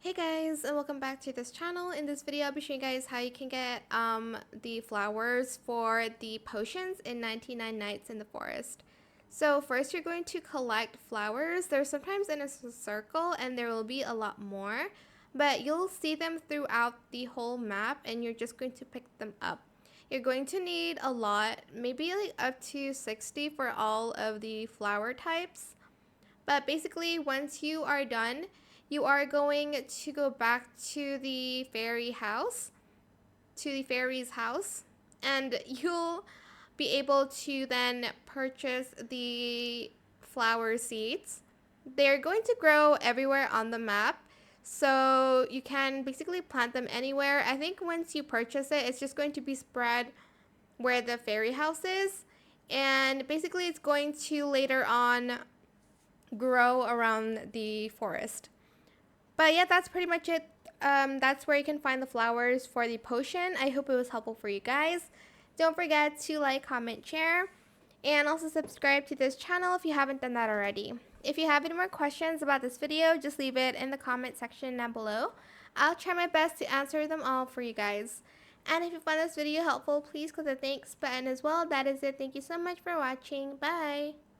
Hey guys, and welcome back to this channel. In this video, I'll be showing you guys how you can get the flowers for the potions in 99 Nights in the Forest. So first you're going to collect flowers. They're sometimes in a circle and there will be a lot more, but you'll see them throughout the whole map and you're just going to pick them up. You're going to need a lot, maybe like up to 60 for all of the flower types. But basically, once you are done, you are going to go back to the fairy's house, and you'll be able to then purchase the flower seeds. They're going to grow everywhere on the map, so you can basically plant them anywhere. I think once you purchase it, it's just going to be spread where the fairy house is, and basically it's going to later on grow around the forest. But yeah, that's pretty much it. That's where you can find the flowers for the potion. I hope it was helpful for you guys. Don't forget to like, comment, share, and also subscribe to this channel if you haven't done that already. If you have any more questions about this video, just leave it in the comment section down below. I'll try my best to answer them all for you guys. And if you found this video helpful, please click the thanks button as well. That is it. Thank you so much for watching. Bye!